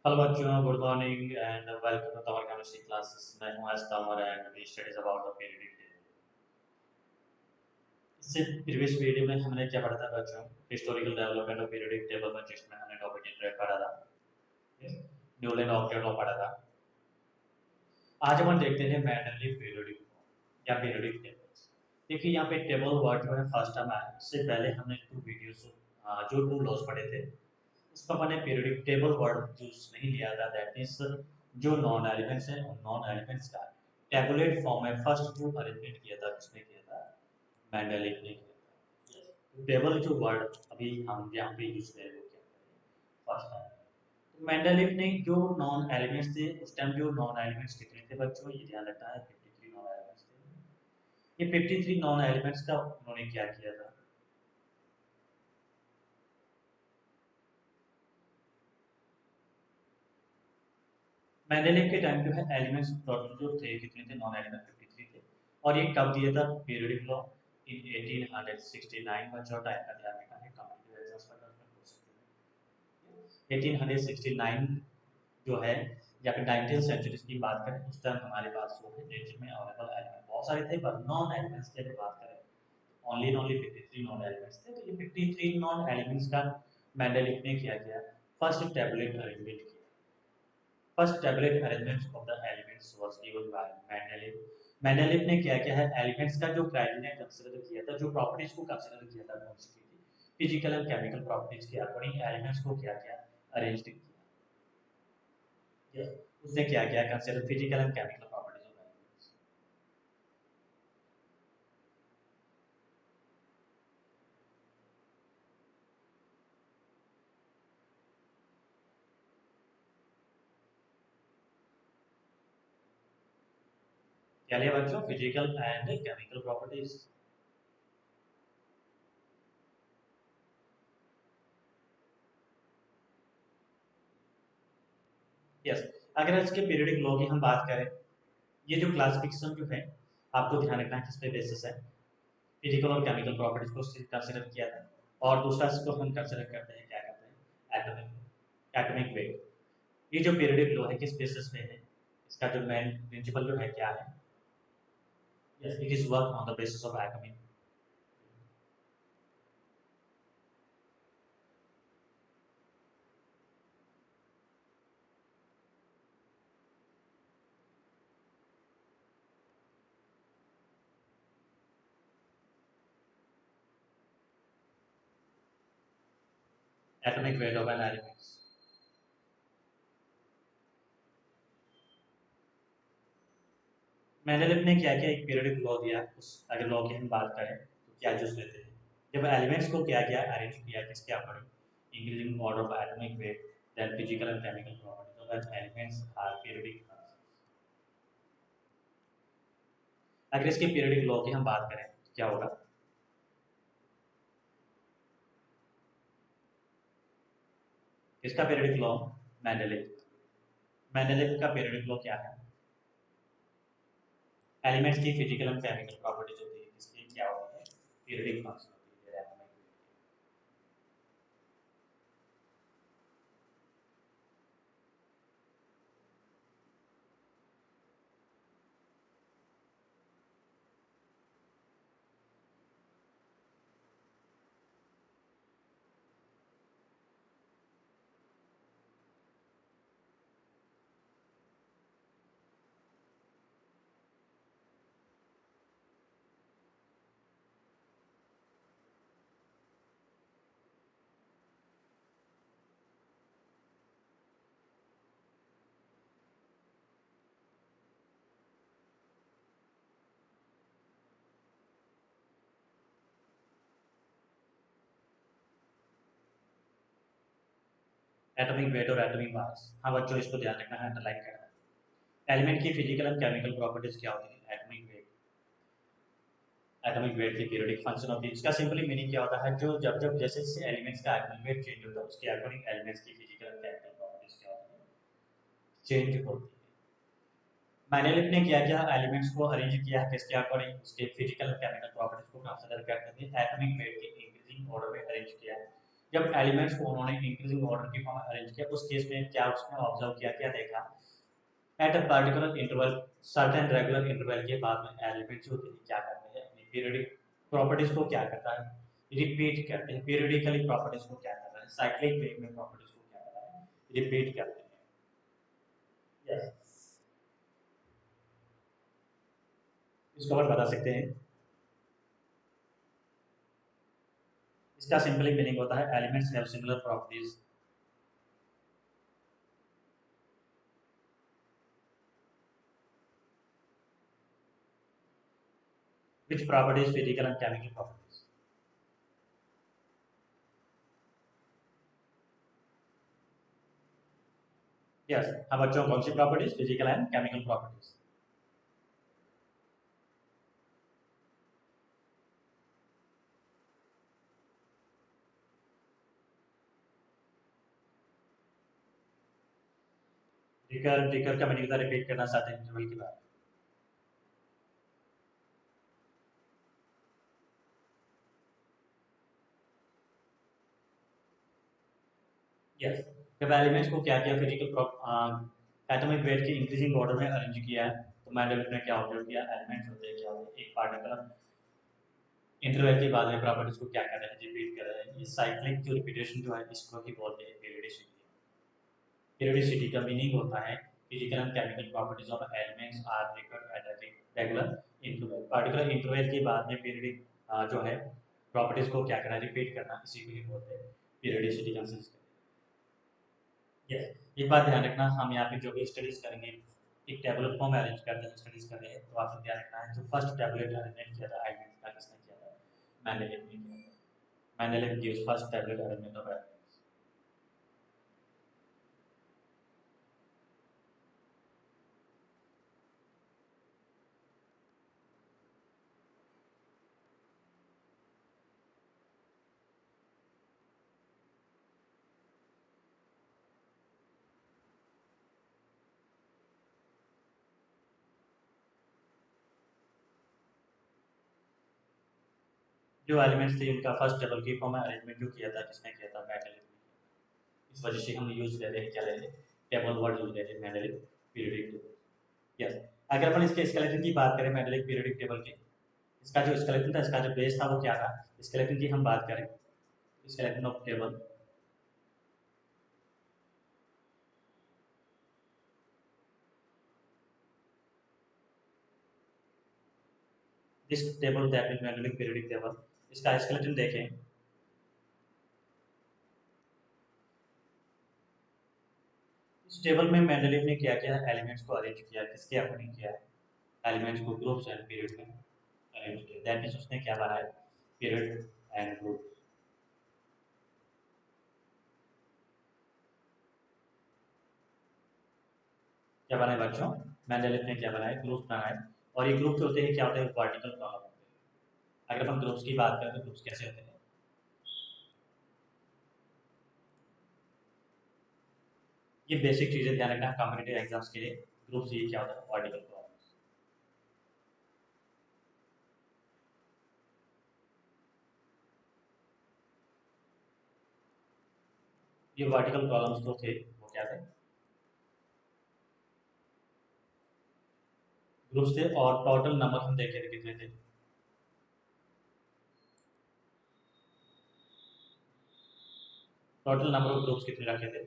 Hello बच्चों, good morning and welcome to our chemistry classes. मैं हूं आज Tamar and we studies about the periodic table. इससे previous video में हमने क्या पढ़ा था बच्चों? Historical development of periodic table में जिसमें हमने टॉपिक इंट्रोडक्शन पढ़ा था, न्यूलन ऑक्टेट लॉ पढ़ा था। आज हम देखते हैं मैंडेलिव पीरियोडिक लॉ या पीरियोडिक टेबल्स। देखिए यहाँ पे टेबल वर्ड जो है फर्स्ट टाइम आया। इससे पहले हमने जो टू लॉज पढ़े थे उसका मैंने पीरियोडिक टेबल वर्ड यूज नहीं लिया था। दैट मीन्स जो नॉन एलिमेंट्स हैं उन नॉन एलिमेंट्स का टेबुलेट फॉर्म में फर्स्ट जो अरेंजमेंट किया था किसने किया था? मेंडेलिव ने किया था। yes. टेबल जो वर्ड अभी हम यहाँ पे यूज करें वो क्या फर्स्ट टाइम। तो मेंडेलिव ने जो नॉन एलिमेंट्स थे उस टाइम, जो नॉन एलिमेंट्स कितने थे बच्चों, ये ध्यान रखना है, 53 नॉन एलिमेंट्स थे। ये 53 नॉन एलिमेंट्स का उन्होंने क्या किया था? मेंडेलिव के टाइम जो है एलिमेंट्स टोटल जो थे कितने थे? नॉन एलिमेंट 53 थे। और ये कब दिया था पीरियोडिक लॉ? इन 1869 में। जो टाइम का ध्यान रखना है, कॉम्पिटिटिव एग्जाम्स का क्वेश्चन है 1869 जो है, या फिर 19th सेंचुरी की बात करें उस टाइम हमारे पास जो है नेचर में अवेलेबल एलिमेंट बहुत सारे थे, पर नॉन एलिमेंट्स की अगर बात करें ओनली 53 नॉन एलिमेंट्स थे। तो ये 53 नॉन एलिमेंट्स का मेंडेलिव ने क्या किया? फर्स्ट टेबलेट अरेंजमेंट किया। First tablet arrangement of the elements was given by Mendeleev. Mendeleev ने क्या किया है? एलिमेंट्स का जो क्राइटेरिया कंसीडर किया था, जो प्रॉपर्टीज को कंसीडर किया था, कौन सी थी? फिजिकल एंड केमिकल प्रॉपर्टीज के अकॉर्डिंग एलिमेंट्स को क्या किया? अरेंज किया। Yes. उसने क्या किया? Consider physical and chemical properties of elements. क्या लिया बच्चों? Physical and chemical properties. Yes. अगर इसके पीरियोडिक लॉ की हम बात करें, ये जो क्लासिफिकेशन जो है आपको ध्यान रखना है किस पे बेसिस है? फिजिकल और केमिकल प्रॉपर्टीज को कंसीडर किया था। और दूसरा इसको हम कंसीडर करते हैं, क्या करते हैं? Atomic atomic wait. ये जो पीरियोडिक लॉ है किस बेसिस पे है? इसका जो मेन प्रिंसिपल जो है क्या है? Yes, it is work on the basis of atomic atomic weight of an elements. Mendeleev ने क्या किया? एक पीरियोडिक लॉ दिया। उस अगर लॉ की हम बात करें तो क्या चूज लेते हैं? जब एलिमेंट्स को क्या किया? अरेंज किया किसके according? Increasing order of atomic weight, then physical and chemical properties of elements are periodic. अगर इसके पीरियोडिक लॉ की हम बात करें तो क्या होगा? इसका पीरियोडिक लॉ मेंडेलिव। मेंडेलिव का पीरियोडिक लॉ क्या है? एलिमेंट्स की फिजिकल एंड केमिकल प्रॉपर्टीज होती है, इसकी क्या होती है? पीरियोडिक फंक्शन होती है एटॉमिक वेट। एटॉमिक वेट और एटॉमिक मास, हाँ बच्चों इसको ध्यान रखना है, अंडरलाइन करना है। एलिमेंट की फिजिकल एंड केमिकल प्रॉपर्टीज क्या होती है? Atomic weight. एटॉमिक वेट की पीरियोडिक फंक्शन होती है। इसका सिंपली मीनिंग क्या होता है? जो जब जब जैसे जैसे एलिमेंट्स का एटॉमिक वेट चेंज होता है उसके अकॉर्डिंग एलिमेंट्स की फिजिकल एंड केमिकल प्रॉपर्टीज क्या होती है? चेंज होती है। मैंने ने क्या किया? एलिमेंट्स को अरेंज किया किसके अकॉर्डिंग? उसके फिजिकल एंड केमिकल प्रॉपर्टीज को कंसीडर करते थे। एटॉमिक वेट के इंक्रीजिंग ऑर्डर में अरेंज किया जब एलिमेंट्स को उन्होंने इंक्रीजिंग ऑर्डर की फॉर्म में अरेंज किया, उस केस में क्या उसने ऑब्जर्व किया, क्या देखा, at a particular interval, certain regular interval के बाद में एलिमेंट्स होते हैं क्या करते हैं, अपनी पीरियडिक प्रॉपर्टीज को क्या करता है, रिपीट करते हैं, पीरियडिकली प्रॉपर्टीज को क्या करता है, साइक्लिक वे में प्रॉपर्टीज को क्या करता है, रिपीट करते हैं। yes. इसको और बता सकते हैं। इसका सिंपली मीनिंग होता है elements have similar properties, which properties physical and chemical properties. Yes, हम बच्चों कौन सी properties, physical and chemical properties. Recur recur का मीनिंग था रिपीट करना सर्टेन इंटरवल के बाद। यस, जब एलिमेंट्स को क्या किया, फिजिकल एटॉमिक वेट के इंक्रीजिंग ऑर्डर में अरेंज किया है, तो मेंडलीव ने क्या ऑब्जर्व किया, एलिमेंट्स होते हैं क्या होते हैं, एक पार्टिकुलर इंटरवल के बाद में प्रॉपर्टीज को क्या कर रहे हैं, रिपीट कर रहे हैं। ये साइक्लिक जो रिपीटेशन जो है इसको ही बोलते हैं पीरियडिसिटी। पीरियडिसिटी का मीनिंग होता है physical and chemical properties of elements are recurred at a regular interval, particular interval के बाद में पीरियडिक जो है प्रॉपर्टीज को क्या करना, रिपीट करना, इसी को ही बोलते हैं पीरियडिसिटी कंसिस्ट। यस, एक बात ध्यान रखना, हम यहाँ पे जो भी स्टडीज करेंगे एक टेबुलर फॉर्म अरेंज करते हैं, स्टडीज कर रहे हैं, तो आपको ध्यान रखना है जो फर्स्ट टेबलेट अरेंजमेंट किया था एलिमेंट्स का, किसने किया था, मेंडलीव ने किया था। Mendeleev gives first tablet arrangement of elements. जो एलिमेंट्स थे उनका फर्स्ट टेबल की फॉर्म में अरेंजमेंट जो किया था, किसने किया था, मेंडलीव ने। इस वजह से हम यूज ले रहे हैं, क्या ले रहे हैं, टेबल वर्ड यूज ले रहे हैं, मेंडलीव पीरियडिक टेबल। यस, अगर अपन इसके स्केलेटन की बात करें मेंडलीव पीरियडिक टेबल के, इसका जो स्केलेटन था, इसका जो बेस था वो क्या था, स्केलेटन की हम बात करें, skeleton of table, this table that is Mendeleev periodic table, इसका स्केलेटन देखें। इस टेबल में मेंडलीव ने क्या किया, एलिमेंट्स को अरेंज किया, किसके अकॉर्डिंग किया है, एलिमेंट्स को ग्रुप्स एंड पीरियड में अरेंज किया, दैट मींस उसने क्या बनाया, पीरियड एंड ग्रुप। क्या बनाए बच्चों, मेंडलीव ने क्या बनाया, ग्रुप्स बनाए। और ये ग्रुप्स होते हैं क्या होते हैं, वर्टिकल कॉलम होते हैं। अगर हम ग्रुप्स की बात करें तो ग्रुप्स कैसे होते हैं, ये बेसिक चीजें ध्यान रखना कॉम्पिटिटिव एग्जाम्स के लिए। ग्रुप्स ये क्या होता है, वर्टिकल कॉलम। ये वर्टिकल कॉलम्स जो थे वो क्या थे, ग्रुप्स थे। और टोटल नंबर हम देखे थे कितने थे, टोटल नंबर ऑफ ग्रुप्स कितने रखे थे,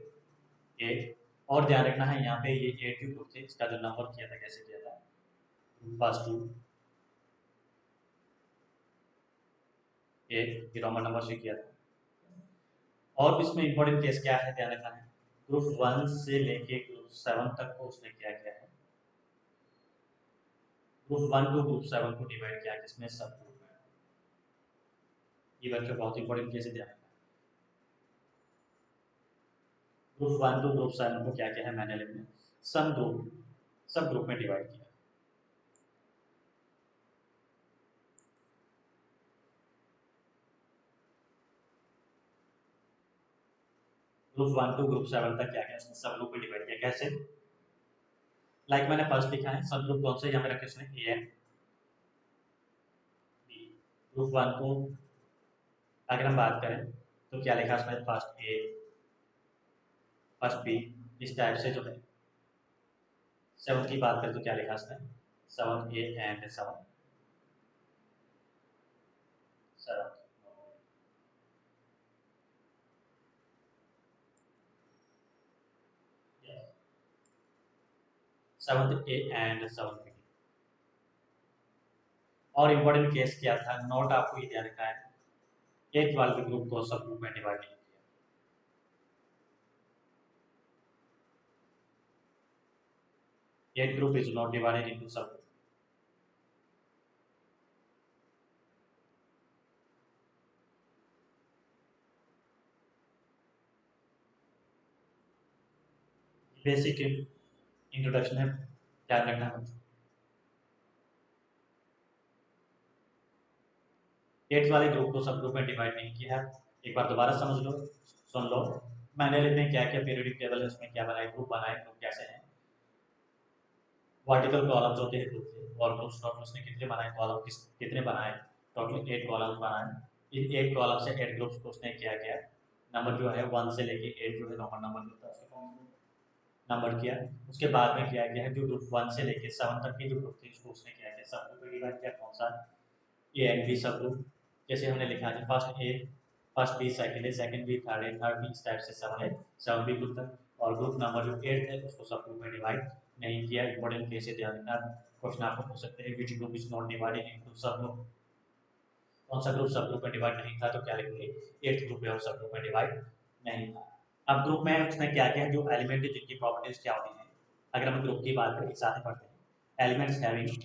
8। और ध्यान रखना है यहाँ पे ये 8 जो ग्रुप थे इसका जो नंबर किया था, कैसे किया था, फर्स्ट टू 8 ये रोमन नंबर से किया था। और इसमें इंपॉर्टेंट केस क्या है, ध्यान रखना है, ग्रुप 1 से लेके ग्रुप 7 तक को उसने क्या किया है, ग्रुप 1 को ग्रुप 7 को डिवाइड किया, जिसमें सब ग्रुप में। ये बच्चों बहुत इंपॉर्टेंट केस है, ध्यान रखना। ग्रुप 1 टू ग्रुप 7 को क्या किया है, मैंने लिखने सब ग्रुप में डिवाइड किया। ग्रुप 1 टू ग्रुप 7 तक क्या किया, उसने सब ग्रुप में डिवाइड किया, कैसे, लाइक मैंने फर्स्ट लिखा है, सब ग्रुप कौन से यहाँ पे रखे उसने, ए एंड बी। ग्रुप 1 को अगर हम बात करें तो क्या लिखा उसमें, फर्स्ट ए, फर्स्ट बी, इस टाइप से जो है। सेवन की बात करें तो क्या लिखा उसमें, 7A and 7 7A and 7B। और इम्पोर्टेंट केस क्या था, नोट आपको ये ध्यान रखना है, एक वाले ग्रुप को सब ग्रुप में डिवाइड नहीं किया। एक group is not divided into सब ग्रुप। बेसिक इंट्रोडक्शन है, ध्यान रखना है। एट्थ वाले ग्रुप को सब ग्रुप में डिवाइड नहीं किया है, एक बार दोबारा समझ लो, सुन लो। मैंने में क्या क्या पीरियोडिक टेबल है उसमें क्या बनाए, ग्रुप बनाए, ग्रुप कैसे हैं, वर्टिकल कॉलम्स होते हैं ग्रुप के, और ग्रुप्स टोटल उसने कितने बनाए, कॉलम कितने बनाए, टोटल 8 कॉलम्स बनाए। इन 8 कॉलम से 8 ग्रुप्स को उसने क्या किया, नंबर जो है 1 से लेके 8 जो है नॉर्मल नंबर होता है उसको नंबर किया। उसके बाद में क्या किया है, जो ग्रुप 1 से लेके 7 तक के जो ग्रुप थे उसको उसने क्या किया, सब ग्रुप में डिवाइड किया। कौन सा, ए एंड बी सब ग्रुप। जैसे हमने लिखा है first A, first B second है, सेकंड बी थर्ड है, थर्ड बी, इस टाइप से 7 है, 7 बी ग्रुप तक। और ग्रुप नंबर जो 8 है उसको सब ग्रुप में डिवाइड नहीं किया। इंपॉर्टेंट केस है, ध्यान रखना। क्वेश्चन आपको पूछ सकते हैं, which group is not divided into सब ग्रुप। कौन सा ग्रुप सब ग्रुप में डिवाइड नहीं था, तो क्या लिखेंगे, 8th ग्रुप है और सब ग्रुप में डिवाइड नहीं था। अब ग्रुप में उसने क्या किया, जो एलिमेंट है जिनकी प्रॉपर्टीज क्या होती हैं, अगर हम ग्रुप की बात करें, एक साथ पढ़ते हैं। Elements having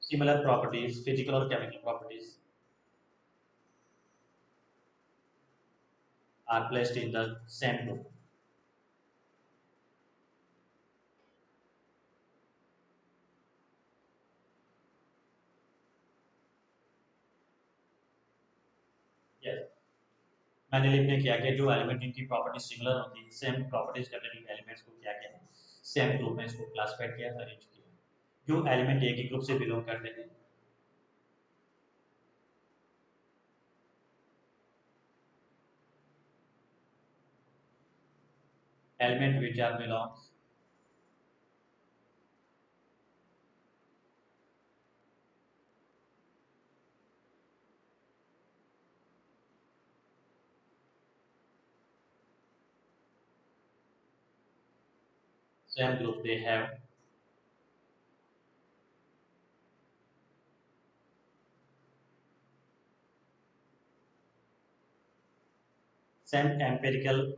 similar properties, physical or chemical properties, are placed in the same group. Yes. मैंने लिखने क्या किया, जो एलिमेंट इनकी प्रॉपर्टी सिमिलर होती है, सेम प्रॉपर्टीज डेवलपिंग एलिमेंट्स को क्या किया, सेम ग्रुप में इसको क्लासिफाइड किया, अरेंज किया। जो एलिमेंट एक ही ग्रुप से बिलोंग करते हैं, element which are belongs same group, they have same empirical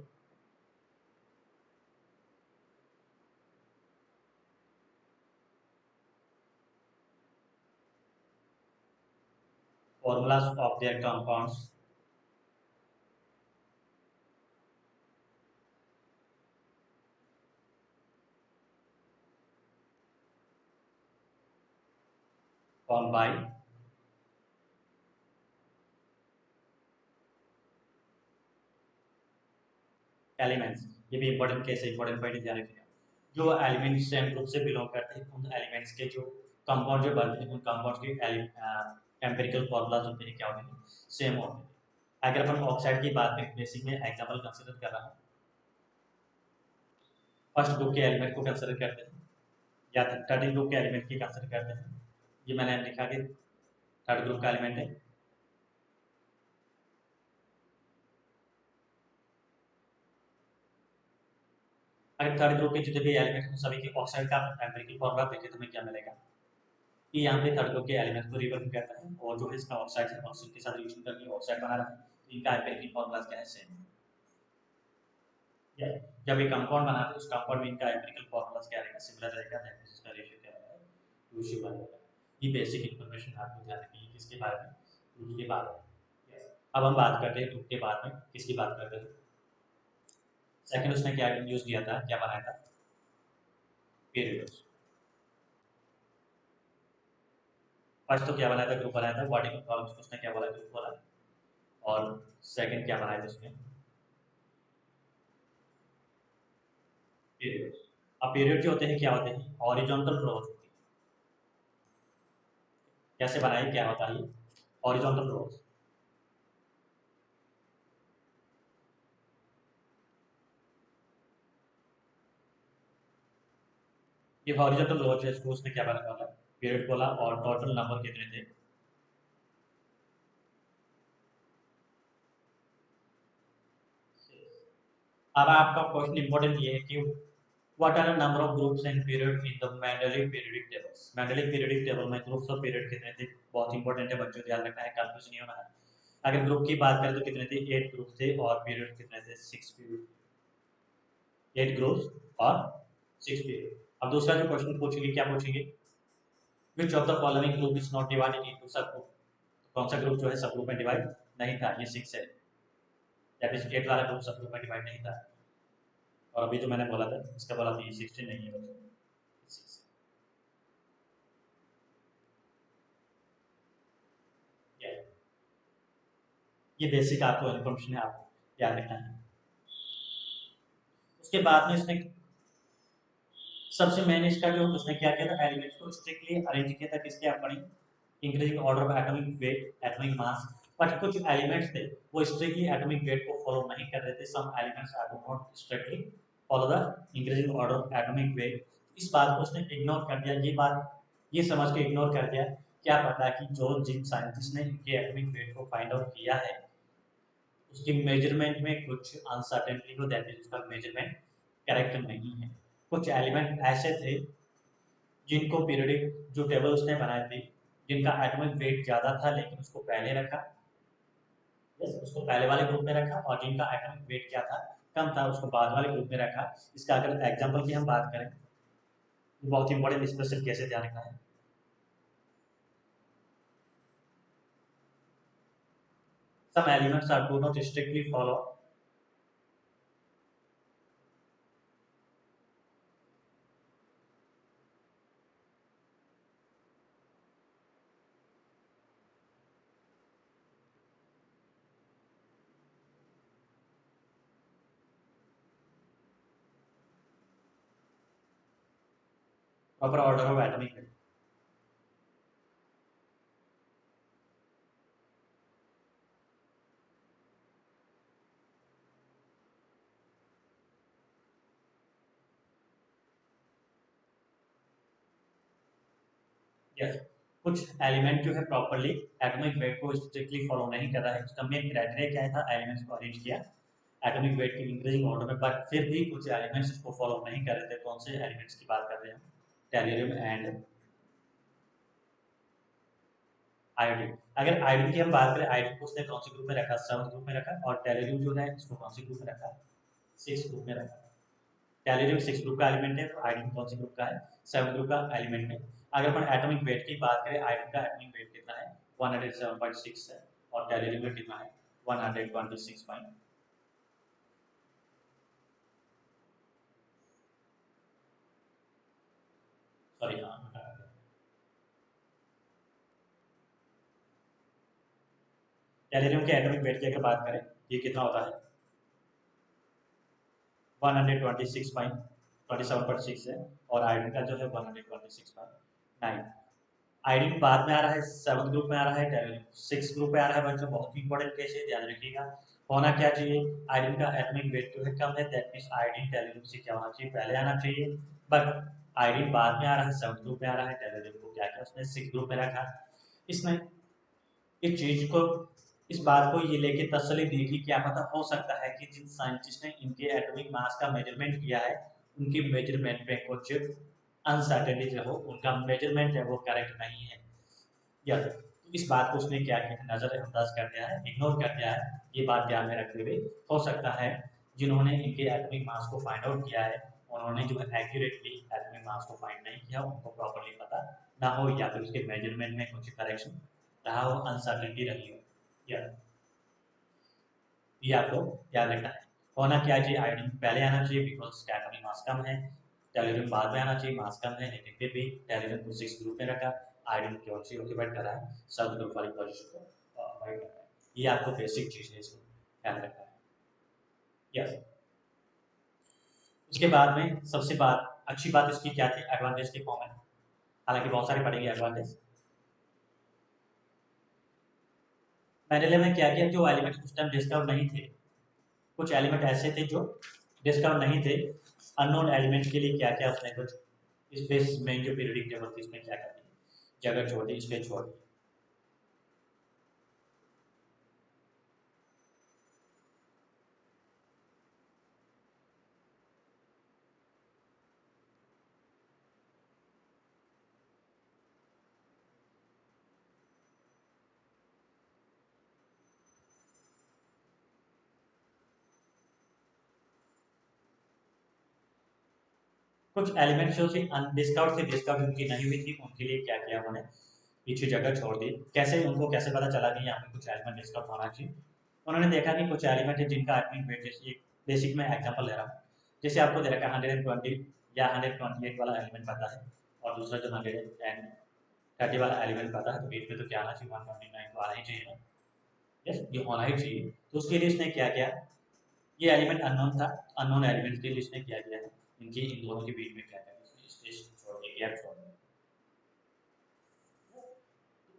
formulas of their compounds, formed by elements. ये भी इंपॉर्टेंट केस है, इंपॉर्टेंट पॉइंट ध्यान रखिएगा। जो एलिमेंट सेम ग्रुप से बिलोंग करते हैं, उन एलिमेंट्स के जो कंपाउंड जो बनते हैं, उन कंपाउंड्स के एम्पिरिकल फॉर्मूलाज होते हैं, क्या होते हैं, सेम होते हैं। अगर अपन ऑक्साइड की बात करें, बेसिक में एग्जांपल कंसीडर कर रहा हूँ, फर्स्ट ग्रुप के एलिमेंट को कंसीडर करते हैं, या थर्ड ग्रुप के एलिमेंट की कंसीडर करते हैं। ये मैंने लिखा कि थर्ड ग्रुप का एलिमेंट है। अगर थर्ड ग्रुप के जितने भी एलिमेंट हैं सभी के ऑक्साइड का एम्पिरिकल फॉर्मूला देखें तो हमें क्या मिलेगा, कि यहाँ पे थर्ड ग्रुप के एलिमेंट को रिवर्क करता है, और जो है इसका ऑक्साइड है, ऑक्सीजन के साथ रिएक्शन करके ऑक्साइड बना रहा है, तो इनका एम्पिरिकल फॉर्मूला क्या है, सेम। जब ये कंपाउंड बनाते हैं, उस कंपाउंड में इनका एम्पिरिकल फॉर्मूला क्या रहेगा, सिमिलर रहेगा, दैट मींस इसका रेशियो क्या रहेगा, 2:1 रहेगा। ये बेसिक इन्फॉर्मेशन आपको ध्यान रखनी है, किसके बारे में, ग्रुप के बारे में। अब हम बात करते हैं ग्रुप के बाद में किसकी बात करते हैं। सेकंड उसने क्या यूज किया था, क्या बनाया था, पीरियड्स। फर्स्ट तो क्या बनाया था, ग्रुप बनाया था, वर्टिकल कॉलम्स को उसने क्या बोला, ग्रुप बोला। और सेकंड क्या बनाया था उसने, पीरियड। अब पीरियड जो होते हैं क्या होते हैं, हॉरिजॉन्टल रोज होती है। कैसे बनाए, क्या होता है ये हॉरिजॉन्टल रोज? ये हॉरिजॉन्टल रोज है, इसको उसने क्या बना बोला, पीरियड बोला, और टोटल नंबर कितने थे? अब आपका क्वेश्चन इंपॉर्टेंट ये है कि what are the number of groups and period in the Mendeleev periodic tables. Mendeleev periodic table में ग्रुप्स ऑफ पीरियड कितने थे? बहुत इंपॉर्टेंट है बच्चों, ध्यान रखना है, कंफ्यूज नहीं होना है। अगर ग्रुप की बात करें तो कितने थे? 8 ग्रुप थे, और पीरियड कितने थे? 6 पीरियड। 8 ग्रुप्स और 6 पीरियड। अब दूसरा जो क्वेश्चन पूछेंगे, क्या पूछेंगे, विच of the following group is not divided into सब ग्रुप। कौन सा ग्रुप जो है सब ग्रुप में डिवाइड नहीं था? ये 6 है, या फिर 8 वाला ग्रुप सब ग्रुप में डिवाइड नहीं था। और अभी जो मैंने बोला था इसका बोला था, ये 16 नहीं है बच्चों। ये बेसिक आपको इन्फॉर्मेशन है, आपको याद रखना है। उसके बाद में इसने सबसे मेन इसका जो उसने क्या किया था, एलिमेंट्स को स्ट्रिक्टली अरेंज किया था, किसके according, increasing order of atomic weight, atomic mass. But कुछ एलिमेंट्स थे वो स्ट्रिक्टली एटॉमिक वेट को फॉलो नहीं कर रहे थे। Some elements are not strictly follow the increasing order of atomic weight. इस बात को उसने इग्नोर कर दिया, ये बात ये समझ के इग्नोर कर दिया। क्या पता कि जो जिन साइंटिस्ट ने इनके एटॉमिक वेट को फाइंड आउट किया है उसकी मेजरमेंट में कुछ अनसर्टेनिटी हो, दैट इज उसका मेजरमेंट करेक्ट नहीं है। कुछ एलिमेंट ऐसे थे जिनको पीरियडिक जो टेबल उसने बनाए थे, जिनका एटॉमिक वेट ज़्यादा था लेकिन उसको पहले रखा, यस उसको पहले वाले ग्रुप में रखा, और जिनका एटॉमिक वेट क्या था, कम था, उसको बाद वाले ग्रुप में रखा। इसका अगर एग्जांपल की हम बात करें तो बहुत इंपॉर्टेंट स्पेशल कैसे ध्यान रखना है। Some elements are do not strictly follow proper order of atomic weight. Yes, कुछ एलिमेंट जो है प्रॉपरली एटॉमिक वेट को स्ट्रिक्टली फॉलो नहीं कर रहा है। उसका मेन क्राइटेरिया क्या था, एलिमेंट्स को अरेंज किया एटॉमिक वेट की इंक्रीजिंग ऑर्डर में, बट फिर भी कुछ एलिमेंट्स इसको फॉलो नहीं कर रहे थे। कौन से एलिमेंट्स की बात कर रहे हैं हम? Tellurium and iodine. अगर आयोडीन की हम बात करें, आयोडीन को उसने कौन से ग्रुप में रखा? 7 ग्रुप में रखा। और टेल्यूरियम जो है इसको कौन से ग्रुप में रखा? 6 ग्रुप में रखा। टेल्यूरियम 6 ग्रुप का एलिमेंट है, तो आयोडीन कौन से ग्रुप का है? 7 ग्रुप का एलिमेंट है। अगर अपन एटॉमिक वेट की बात करें, आयोडीन का एटॉमिक वेट कितना है? 107.6 है, और टेल्यूरियम का कितना है? 126 पॉइंट, सॉरी हाँ, टेल्यूरियम के एटॉमिक वेट की अगर बात करें, ये कितना होता है? 126.27.6 है, और आयोडीन का जो है 126.9। आयोडीन बाद में आ रहा है, 7 ग्रुप में आ रहा है, टेल्यूरियम 6 ग्रुप में आ रहा है। बच्चों बहुत ही इंपॉर्टेंट केस है, ध्यान रखिएगा। होना क्या चाहिए, आयोडीन का एटॉमिक वेट जो है कम है, दैट मींस आयोडीन टेल्यूरियम से क्या होना चाहिए, पहले आना चाहिए। बट आयोडीन बाद में आ रहा है, 7 ग्रुप में आ रहा है, टेल्यूरियम को क्या किया उसने, 6 ग्रुप में रखा। इसने इस चीज को, इस बात को ये लेके तसल्ली दी कि क्या पता हो सकता है कि जिन साइंटिस्ट ने इनके एटॉमिक मास का मेजरमेंट किया है उनकी मेजरमेंट में कुछ अनसर्टेनिटी हो, उनका मेजरमेंट है वो करेक्ट नहीं है। या तो इस बात को उसने क्या किया, नजरअंदाज कर दिया है, इग्नोर कर दिया है। ये बात ध्यान में रखते हुए हो सकता है जिन्होंने इनके एटॉमिक मास को फाइंड आउट किया है उन्होंने जो है एक्यूरेटली एटॉमिक मास को फाइंड नहीं किया, उनको प्रॉपर्ली पता ना हो, या फिर उसके मेजरमेंट में कुछ करेक्शन रहा हो, अनसर्टेनिटी रही हो। या ये आपको याद रखना है। होना क्या चाहिए, आयोडीन पहले आना चाहिए बिकॉज उसका एटॉमिक मास कम है। टेल्यूरियम बाद में आना चाहिए, मास कम है, लेकिन फिर भी टेल्यूरियम को 6 ग्रुप में रखा। आयोडीन की ऑक्सी ऑक्यूपाइड कर रहा है, सब ग्रुप वाली पोजीशन को ऑक्यूपाइड कर रहा है। ये आपको बेसिक चीज है, इसको ध्यान रखना है। यस, उसके बाद में सबसे अच्छी बात इसकी क्या थी, एडवांटेज के फॉर्म में, हालांकि बहुत सारे पढ़ेंगे एडवांटेज। मेंडेले में क्या किया, जो एलिमेंट उस टाइम डिस्कवर नहीं थे, कुछ एलिमेंट ऐसे थे जो डिस्कवर नहीं थे, अननोन एलिमेंट के लिए क्या क्या उसने कुछ स्पेस में जो पीरियोडिक टेबल थी इसमें क्या क्या जगह छोड़ दी, स्पेस छोड़ दी। कुछ एलिमेंट्स जो थी अनडिस्कवर्ड थी, डिस्कवर उनकी नहीं हुई थी, उनके लिए क्या किया उन्होंने, पीछे जगह छोड़ दी। कैसे उनको कैसे पता चला कि यहाँ पे कुछ एलिमेंट डिस्कवर होना चाहिए, उन्होंने देखा कि कुछ एलिमेंट है जिनका एटॉमिक वेट, जैसे एक बेसिक में एग्जांपल ले रहा हूँ, जैसे आपको दे रखा 120 या 128 वाला एलिमेंट पता है, और दूसरा जो 130 वाला एलिमेंट पता है, तो बीच में तो क्या आना चाहिए, 129 तो आना ही चाहिए ना, यस ये होना ही चाहिए। तो उसके लिए इसने क्या किया, ये एलिमेंट अननोन था, अननोन एलिमेंट के लिए इसने क्या किया है, इनकी इन दोनों के बीच में क्या किया, इसने स्पेस छोड़ दिया, गैप छोड़ दिया।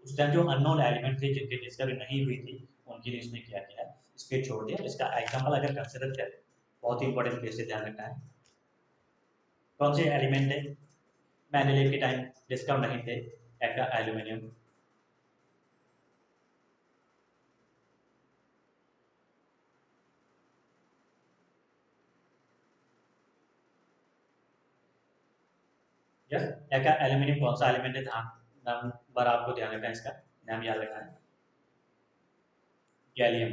उस टाइम जो अननोन एलिमेंट थे जिनकी डिस्कवरी नहीं हुई थी, उनके लिए इसने क्या किया, स्पेस छोड़ दिया। इसका एग्जांपल अगर कंसिडर करें, बहुत ही इंपॉर्टेंट केस से ध्यान रखना है, कौन से एलिमेंट है मेंडेलीव के टाइम डिस्कवर नहीं थे, एक एल्यूमिनियम, यस एक एल्यूमिनियम कौन सा एलिमेंट है, ध्यान नंबर आपको ध्यान रखना है, इसका नाम याद रखना है, गैलियम।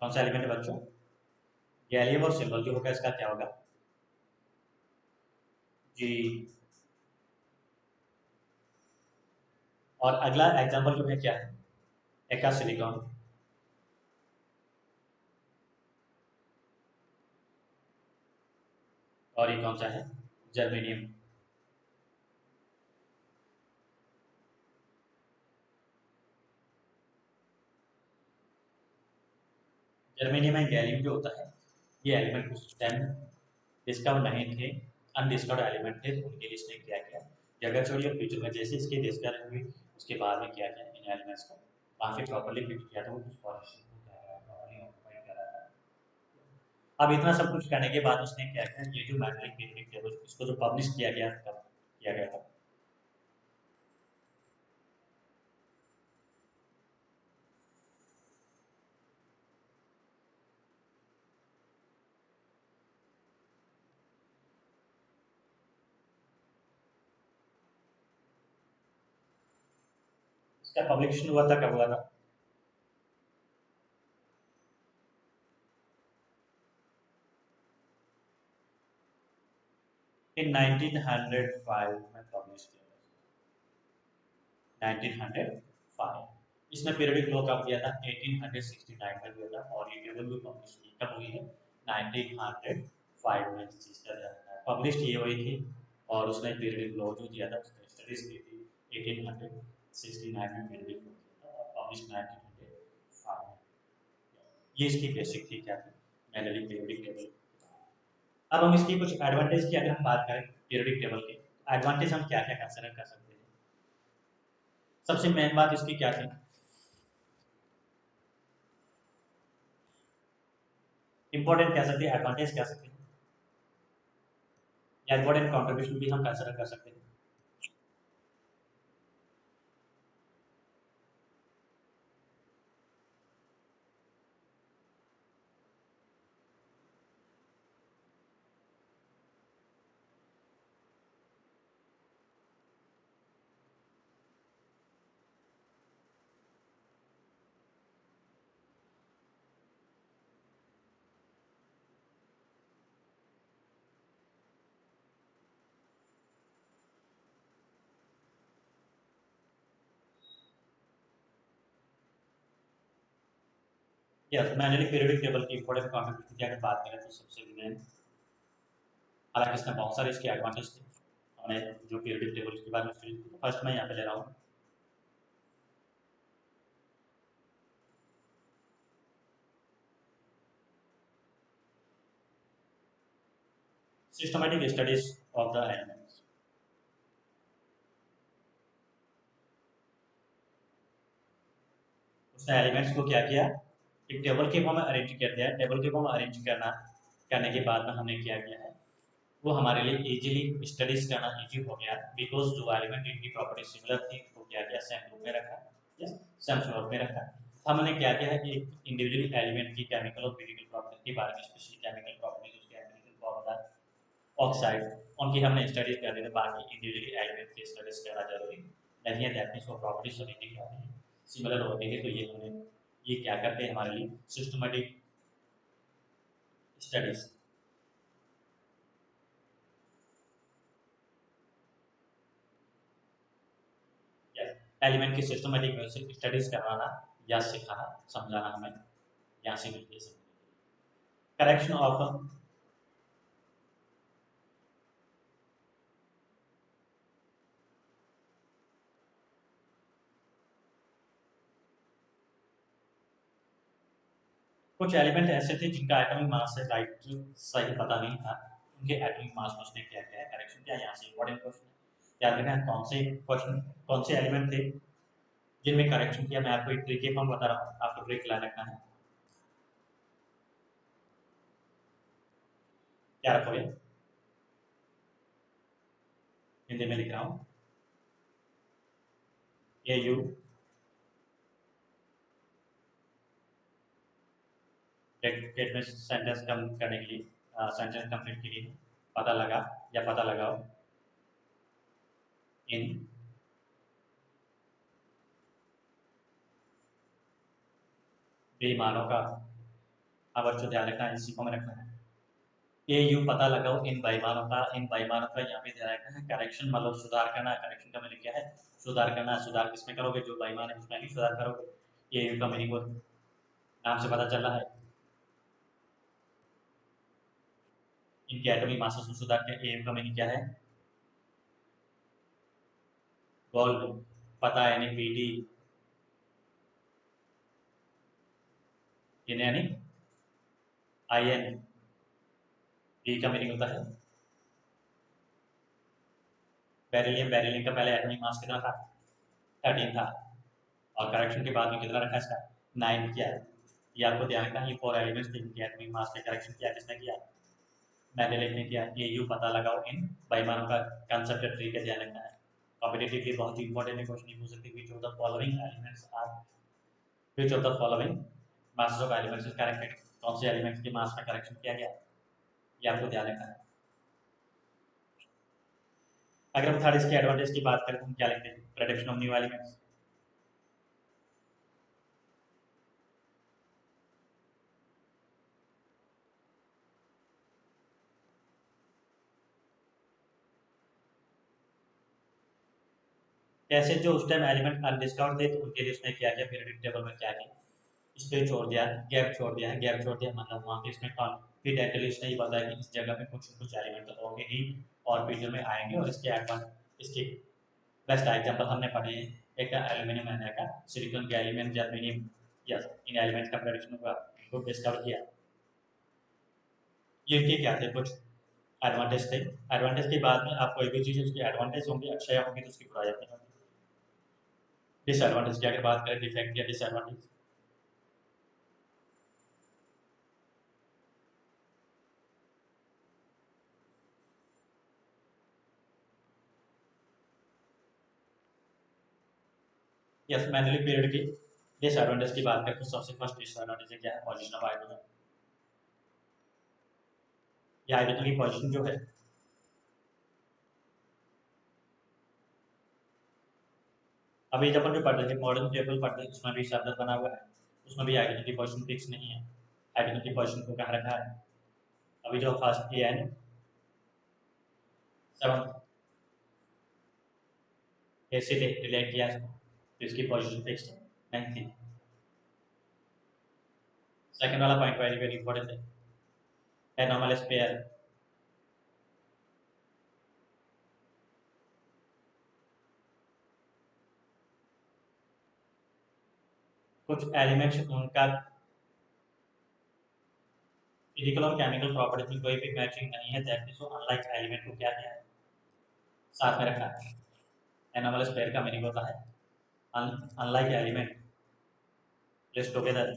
कौन सा एलिमेंट है बच्चों, गैलियम, और सिंबल जो होगा इसका क्या होगा, जी। और अगला एग्जांपल जो है क्या है, एका सिलिकॉन, और ये कौन सा है, जर्मेनियम। जर्मेनियम एंड गैलियम जो होता है, ये एलिमेंट उस टाइम डिस्कवर नहीं थे, अनडिस्कवर्ड एलिमेंट थे, तो उनके लिए इसने क्या किया, जगह छोड़ी, और फ्यूचर में जैसे इसकी डिस्कवरी हुई, उसके बाद में क्या किया, इन एलिमेंट्स को काफी प्रॉपर्ली फिट किया था, वो कुछ पोजीशन को क्या करा, प्रॉपर्ली ऑक्यूपाई करा था। अब इतना सब कुछ करने के बाद उसने क्या किया, ये जो मैट्रिक पीरियडिक टेबल इसको जो पब्लिश किया गया था, किया गया था, इसका पब्लिकेशन हुआ था, कब हुआ था, इन 1905 में पब्लिश किया था, 1905। इसने पीरियडिक लॉ कब दिया था, 1869 में दिया था, और ये टेबल भी पब्लिश की कब हुई है, 1905 में इस चीज का पब्लिश की हुई थी। और उसने पीरियडिक लॉ जो दिया था, उसने स्टडीज की थी 1869 में पीरियडिक लॉ दिया था, और पब्लिश 1905 में। ये इसकी बेसिक थी क्या थी, मैंडेलिक पीरियडिक टेबल। अब हम इसकी कुछ एडवांटेज की अगर हम बात करें पीरियडिक टेबल के, एडवांटेज हम क्या क्या कंसिडर कर सकते हैं। सबसे मेन बात इसकी क्या थी, इंपॉर्टेंट कह सकते हैं, एडवांटेज कह सकते हैं, या इंपॉर्टेंट कंट्रीब्यूशन भी हम कंसिडर कर सकते हैं। यस, मैंने पीरियडिक टेबल की इंपॉर्टेंट कंट्रीब्यूशन की अगर बात करें तो सबसे मेन, हालांकि इसमें बहुत सारे इसके एडवांटेज थे, हमने जो पीरियडिक टेबल के बारे में स्टडी की, तो फर्स्ट मैं यहाँ पे ले रहा हूँ, systematic studies of the elements. उसने एलिमेंट्स को क्या किया, एक टेबल के फॉर्म में अरेंज कर दिया। टेबल के फॉर्म में अरेंज करने के बाद में हमने क्या किया है, वो हमारे लिए इजीली स्टडीज करना इजी हो गया, बिकॉज जो एलिमेंट इनकी प्रॉपर्टी सिमिलर थी वो क्या किया, सेम ग्रुप में रखा या सेम फ्लोर में रखा। हमने क्या किया है कि इंडिविजुअली एलिमेंट की केमिकल और फिजिकल प्रॉपर्टी के बारे में, स्पेशली केमिकल प्रॉपर्टीज, उसके केमिकल फॉर्मूला, ऑक्साइड, उनकी हमने स्टडीज कर ली थी। बाकी इंडिविजुअली एलिमेंट की स्टडीज करना जरूरी नहीं है, दैट मीन्स वो प्रॉपर्टी सभी की क्या है, सिमिलर होती है। तो ये हमने ये क्या करते हैं हमारे लिए सिस्टमैटिक स्टडीज। एलिमेंट की सिस्टमैटिक स्टडीज करवाना या सिखाना, समझाना हमें यहाँ से मिलती है। करेक्शन ऑफ कुछ एलिमेंट ऐसे थे जिनका एटॉमिक मास से राइट सही पता नहीं था, उनके एटॉमिक मास में उसने क्या किया, करेक्शन किया। यहाँ से इंपॉर्टेंट क्वेश्चन याद रखना है, कौन से एलिमेंट थे जिनमें करेक्शन किया। मैं आपको एक ट्रिक फॉर्म बता रहा हूँ, आपको ट्रिक याद रखना है। क्या रखोगे, हिंदी में लिख रहा हूँ, ए यू डेट में सेंटेंस कम करने के लिए, सेंटेंस कंप्लीट के लिए पता लगा या पता लगाओ इन बेईमानों का। अब अच्छे ध्यान रखना है, इसी को में रखना है। ये यू पता लगाओ इन बेईमानों का, इन बेईमानों का यहाँ पे ध्यान रखना है। करेक्शन मतलब सुधार करना, करेक्शन का मीनिंग क्या है, सुधार करना। सुधार किसमें करोगे, जो बेईमान है उसमें ही सुधार करोगे। ये यू का मीनिंग वो नाम से पता चल रहा है। इनके एटॉमिक मासेस में सुधार के, ए का मीनिंग क्या है, गोल्ड, पता है यानी पीडी, यानी आईएन। बी का मीनिंग होता है बेरिलियम। बेरिलियम का पहले एटॉमिक मास कितना था, 13 था, और करेक्शन के बाद में कितना रखा इसका, 9 किया। ये आपको ध्यान रखना, ये 4 एलिमेंट्स थे जिनके एटॉमिक मास पे करेक्शन किया, किसने किया, मैंने लिखने किया। ये यू पता लगाओ इन बेईमानों का कंसेप्ट ट्री का ध्यान रखना है। कॉम्पिटिटिव के बहुत ही इंपॉर्टेंट क्वेश्चन नहीं पूछ सकते, which of the following elements are, which of the following masses of elements is corrected, कौन से एलिमेंट्स के मास में करेक्शन किया गया, ये आपको ध्यान रखना है। अगर हम थर्ड इसके एडवांटेज की बात करें तो हम क्या लिखते हैं, प्रेडिक्शन ऑफ न्यू एलिमेंट्स। कैसे जो उस टाइम एलिमेंट अनडिस्कवर्ड थे तो उनके लिए उसने क्या किया, पीरियोडिक टेबल में क्या किया, स्पेस छोड़ दिया, गैप छोड़ दिया है। गैप छोड़ दिया मतलब वहाँ पे इसमें कॉन्फिडेंटली इसने ये बताया कि इस जगह पे कुछ कुछ एलिमेंट तो होंगे ही और फ्यूचर में आएंगे, और इसके इसके बेस्ट एग्जांपल हमने पढ़े हैं। एक था एल्यूमिनियम एंड का सिलिकॉन, गैलियम, जर्मेनियम, यस, इन एलिमेंट का प्रोडक्शन हुआ, इनको डिस्कवर किया। ये इनके क्या थे, कुछ एडवांटेज थे। एडवांटेज के बाद में आप कोई भी चीज़ उसकी एडवांटेज होंगी, अच्छाई होंगी तो उसकी बुराई नहीं होगी। डिसएडवांटेज की अगर बात करें, डिफेक्ट या डिसएडवांटेज, यस, मैनुअली पीरियड की डिसएडवांटेज की बात करें तो सबसे फर्स्ट डिसएडवांटेज क्या है, पोजीशन ऑफ हाइड्रोजन। ये हाइड्रोजन की पोजीशन जो है, अभी जब अपन जो पढ़ रहे हैं मॉडर्न टेबल पढ़ रहे हैं उसमें भी शब्द बना हुआ है, उसमें भी हाइड्रोजन की पोजीशन फिक्स नहीं है। हाइड्रोजन की पोजीशन को कहाँ रखा है, अभी जो फर्स्ट ए एन 7 ऐसे रिलेट किया इसको, तो इसकी पोजीशन फिक्स नहीं थी। सेकंड वाला पॉइंट वेरी वेरी इंपॉर्टेंट है, एनोमलस पेयर। कुछ एलिमेंट्स उनका फिजिकल और केमिकल प्रॉपर्टीज में कोई भी मैचिंग नहीं है, दैट मींस अनलाइक एलिमेंट को क्या किया है, साथ में रखा है। एनोमलस पेयर का मीनिंग होता है अनलाइक एलिमेंट प्लेस टुगेदर।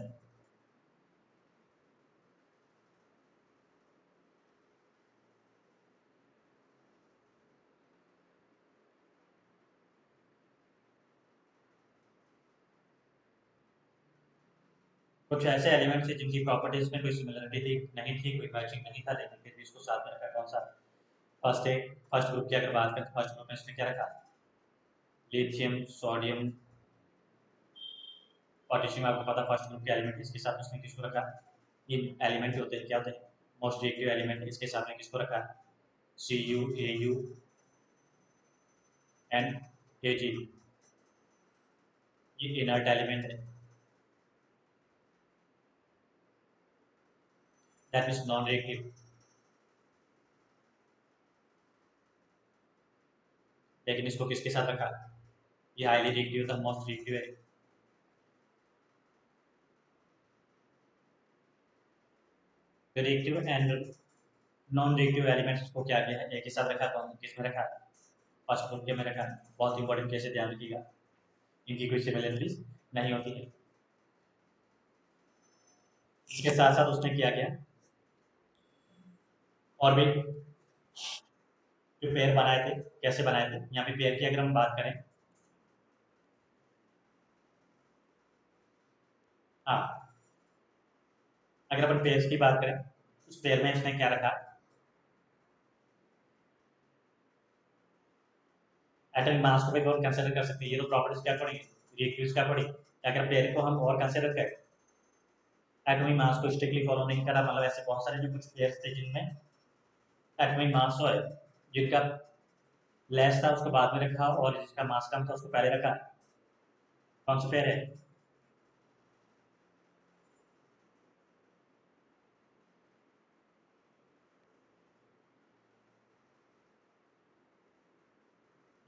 कुछ ऐसे एलिमेंट्स हैं जिनकी प्रॉपर्टीज में कोई सिमिलरिटी थी नहीं थी, कोई मैचिंग नहीं था, लेकिन फिर भी इसको साथ में रखा। कौन सा? फर्स्ट ग्रुप की अगर बात करें, फर्स्ट ग्रुप में इसने क्या रखा, लिथियम, सोडियम, पोटेशियम। आपको पता फर्स्ट ग्रुप के एलिमेंट, इसके साथ उसने किसको रखा, ये एलिमेंट जो होते हैं क्या होते हैं, मोस्ट रिएक्टिव एलिमेंट। इसके साथ में किसको रखा, Cu, Au एंड Ag। ये इनर्ट एलिमेंट है, दैट मींस नॉन रिएक्टिव। लेकिन इसको किसके साथ रखा, ये हाईली रिएक्टिव था, मोस्ट रिएक्टिव है। Reactive and non reactive elements को क्या किया है, एक ही साथ रखा, तो किसमें रखा, फर्स्ट ग्रुप के में रखा। बहुत इंपॉर्टेंट, कैसे ध्यान रखिएगा, इनकी कोई सिमिलरिटीज नहीं होती है। इसके साथ साथ उसने किया गया और भी जो पेयर बनाए थे, कैसे बनाए थे, यहाँ पे पेयर की अगर हम बात करें, हाँ, अगर अपन पेयर्स की बात करें, उस पेयर में इसने क्या रखा, एटॉमिक मास को भी और कंसीडर कर सकते हैं। ये तो प्रॉपर्टीज क्या पड़ी, रिएक्टिव्स क्या पड़ी। अगर पेयर को हम और कंसीडर करें, एटॉमिक मास को स्ट्रिक्टली फॉलो नहीं करा, मतलब ऐसे बहुत सारे जो कुछ पेयर्स थे जिनमें एटॉमिक मास है, जिनका लेस था उसको बाद में रखा, और जिसका मास कम था उसको पहले रखा। कौन सा पेयर है,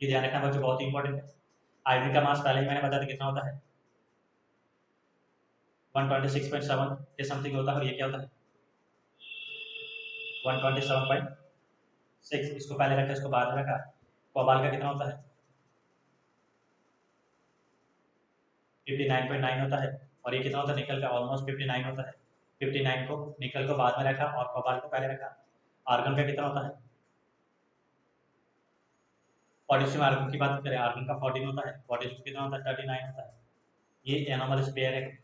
ये ध्यान रखना बच्चों, बहुत ही इंपॉर्टेंट है। आयोडीन का मास पहले ही मैंने बता दिया कितना होता है, 126.7 के समथिंग होता है, और ये क्या होता है 127.6। इसको पहले रखा, इसको बाद में रखा। कोबाल का कितना होता है 59.9 होता है, और ये कितना होता है निकल का, ऑलमोस्ट 59 होता है। 59 को, निकल को बाद में रखा और कोबाल को पहले रखा। आर्गन का कितना होता है, पोटेशियम आर्गन की बात करें, आर्गन का 14 होता है, पोटेशियम कितना होता है 39 होता है। ये एनोमल पेयर है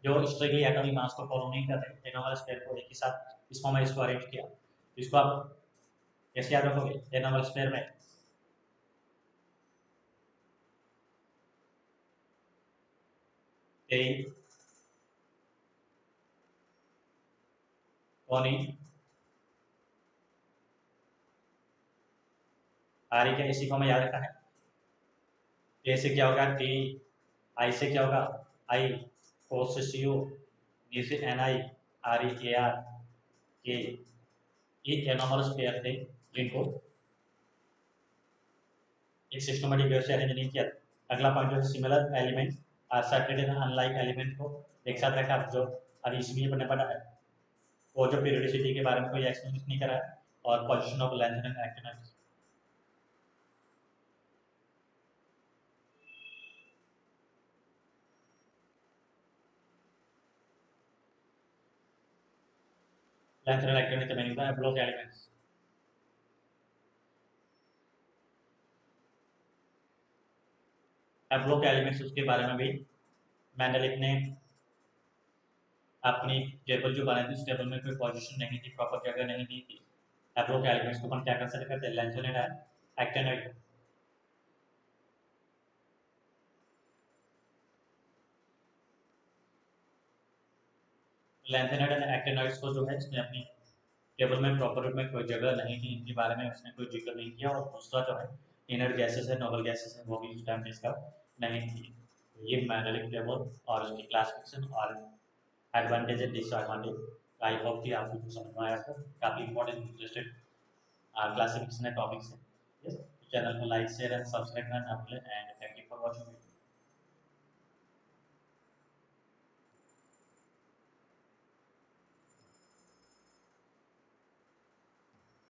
जो स्ट्रिक्टली एटॉमिक मास को फॉलो नहीं करते। एनोमल पेयर को एक ही साथ इस फॉर्म में इसको अरेंज किया। इसको आप कैसे याद रखोगे, एनोमल पेयर में ए कौनी आर क्या, इसी को हमें याद रखना है। ए से क्या होगा टी, आई से क्या होगा आई, कोस से सी ओ, डी से N I, R E A R K. ये एनोमलस पेयर थे जिनको एक सिस्टमेटिक वे से अरेंज नहीं किया। अगला पॉइंट जो है, similar element are sorted in unlike element को एक साथ रखा, जो अभी इसलिए पढ़ने पड़ा है। वो जो पीरियोडिसिटी के बारे में कोई एक्सप्लेन नहीं करा है, और position of length and actinoids. Length and actinoids का मीनिंग है ब्लॉक एलिमेंट्स। ब्लॉक एलिमेंट्स उसके बारे में भी मेंडलिक ने अपनी टेबल जो बनाई थी, उस टेबल में कोई पोजीशन नहीं थी, प्रॉपर जगह नहीं दी थी। एप्रो के एलिमेंट्स को अपन क्या कंसीडर करते हैं, lanthanoid and actinoid. Lanthanoid and actinoids को जो है इसने अपनी टेबल में प्रॉपर रूप में कोई जगह नहीं थी, इनके बारे में उसने कोई जिक्र नहीं किया। और दूसरा जो है इनर्ट गैसेस है, नोबल गैसेस है, वो भी उस टाइम पे इसका नहीं थी। तो ये मैंडेलिक टेबल और उसकी क्लासिफिकेशन और advantage and disadvantage, I hope कि आपको कुछ समझ में आया हो। काफ़ी इंपॉर्टेंट इंटरेस्टेड क्लासिफिकेशन है, टॉपिक्स है। यस, चैनल को लाइक शेयर एंड सब्सक्राइब करना ना भूलें, and thank you for watching.